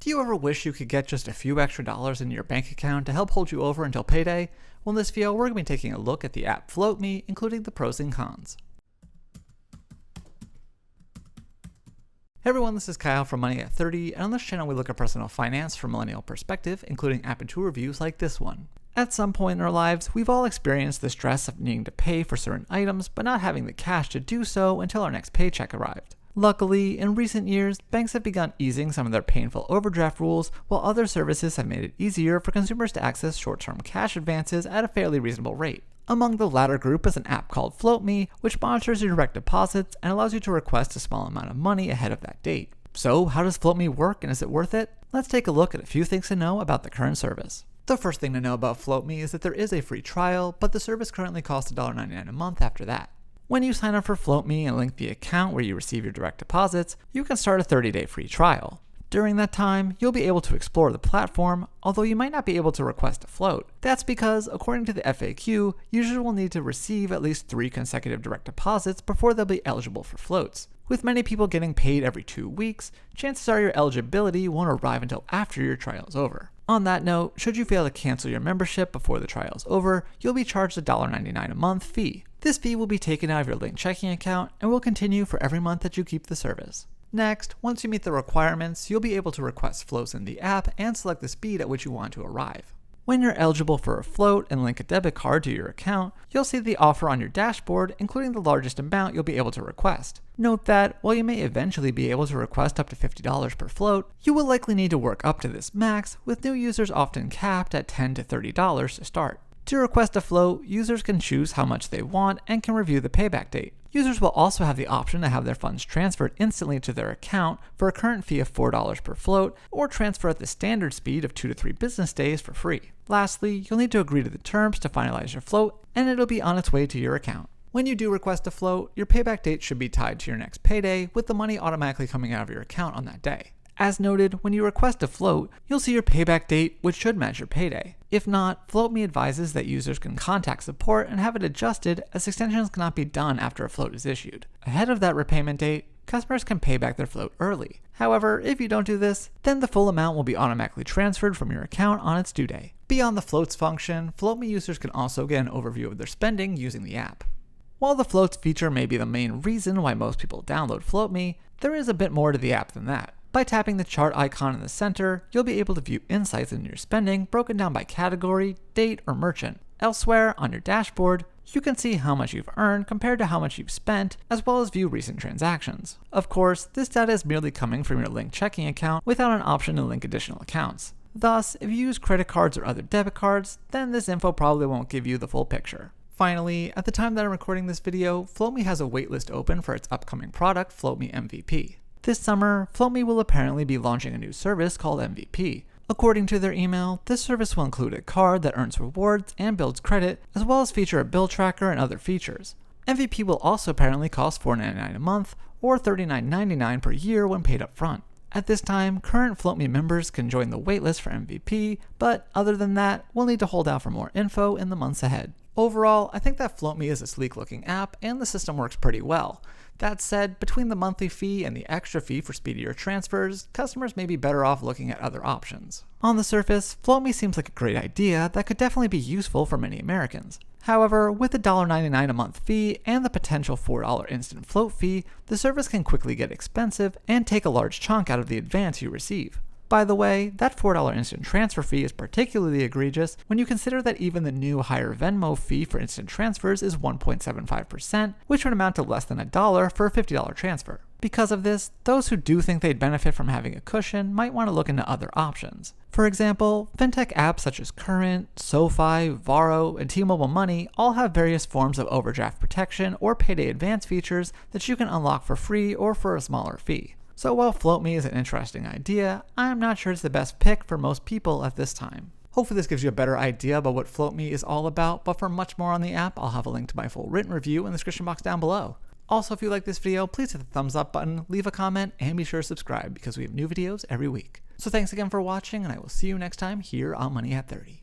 Do you ever wish you could get just a few extra dollars in your bank account to help hold you over until payday? Well, in this video, we're going to be taking a look at the app FloatMe, including the pros and cons. Hey everyone, this is Kyle from Money at 30, and on this channel we look at personal finance from a millennial perspective, including app and tool reviews like this one. At some point in our lives, we've all experienced the stress of needing to pay for certain items, but not having the cash to do so until our next paycheck arrived. Luckily, in recent years, banks have begun easing some of their painful overdraft rules, while other services have made it easier for consumers to access short-term cash advances at a fairly reasonable rate. Among the latter group is an app called FloatMe, which monitors your direct deposits and allows you to request a small amount of money ahead of that date. So, how does FloatMe work and is it worth it? Let's take a look at a few things to know about the current service. The first thing to know about FloatMe is that there is a free trial, but the service currently costs $1.99 a month after that. When you sign up for FloatMe and link the account where you receive your direct deposits, you can start a 30-day free trial. During that time, you'll be able to explore the platform, although you might not be able to request a float. That's because, according to the FAQ, users will need to receive at least 3 consecutive direct deposits before they'll be eligible for floats. With many people getting paid every 2 weeks, chances are your eligibility won't arrive until after your trial is over. On that note, should you fail to cancel your membership before the trial is over, you'll be charged a $1.99 a month fee. This fee will be taken out of your linked checking account and will continue for every month that you keep the service. Next, once you meet the requirements, you'll be able to request floats in the app and select the speed at which you want to arrive. When you're eligible for a float and link a debit card to your account, you'll see the offer on your dashboard, including the largest amount you'll be able to request. Note that, while you may eventually be able to request up to $50 per float, you will likely need to work up to this max, with new users often capped at $10 to $30 to start. To request a float, users can choose how much they want and can review the payback date. Users will also have the option to have their funds transferred instantly to their account for a current fee of $4 per float, or transfer at the standard speed of 2 to 3 business days for free. Lastly, you'll need to agree to the terms to finalize your float, and it'll be on its way to your account. When you do request a float, your payback date should be tied to your next payday, with the money automatically coming out of your account on that day. As noted, when you request a float, you'll see your payback date, which should match your payday. If not, FloatMe advises that users can contact support and have it adjusted, as extensions cannot be done after a float is issued. Ahead of that repayment date, customers can pay back their float early. However, if you don't do this, then the full amount will be automatically transferred from your account on its due day. Beyond the floats function, FloatMe users can also get an overview of their spending using the app. While the floats feature may be the main reason why most people download FloatMe, there is a bit more to the app than that. By tapping the chart icon in the center, you'll be able to view insights into your spending broken down by category, date, or merchant. Elsewhere, on your dashboard, you can see how much you've earned compared to how much you've spent, as well as view recent transactions. Of course, this data is merely coming from your linked checking account without an option to link additional accounts. Thus, if you use credit cards or other debit cards, then this info probably won't give you the full picture. Finally, at the time that I'm recording this video, FloatMe has a waitlist open for its upcoming product, FloatMe MVP. This summer, FloatMe will apparently be launching a new service called MVP. According to their email, this service will include a card that earns rewards and builds credit, as well as feature a bill tracker and other features. MVP will also apparently cost $4.99 a month, or $39.99 per year when paid up front. At this time, current FloatMe members can join the waitlist for MVP, but other than that, we'll need to hold out for more info in the months ahead. Overall, I think that FloatMe is a sleek-looking app, and the system works pretty well. That said, between the monthly fee and the extra fee for speedier transfers, customers may be better off looking at other options. On the surface, FloatMe seems like a great idea that could definitely be useful for many Americans. However, with the $1.99 a month fee and the potential $4 instant float fee, the service can quickly get expensive and take a large chunk out of the advance you receive. By the way, that $4 instant transfer fee is particularly egregious when you consider that even the new higher Venmo fee for instant transfers is 1.75%, which would amount to less than $1 for a $50 transfer. Because of this, those who do think they'd benefit from having a cushion might want to look into other options. For example, fintech apps such as Current, SoFi, Varo, and T-Mobile Money all have various forms of overdraft protection or payday advance features that you can unlock for free or for a smaller fee. So while FloatMe is an interesting idea, I'm not sure it's the best pick for most people at this time. Hopefully this gives you a better idea about what FloatMe is all about, but for much more on the app, I'll have a link to my full written review in the description box down below. Also, if you like this video, please hit the thumbs up button, leave a comment, and be sure to subscribe because we have new videos every week. So thanks again for watching, and I will see you next time here on Money at 30.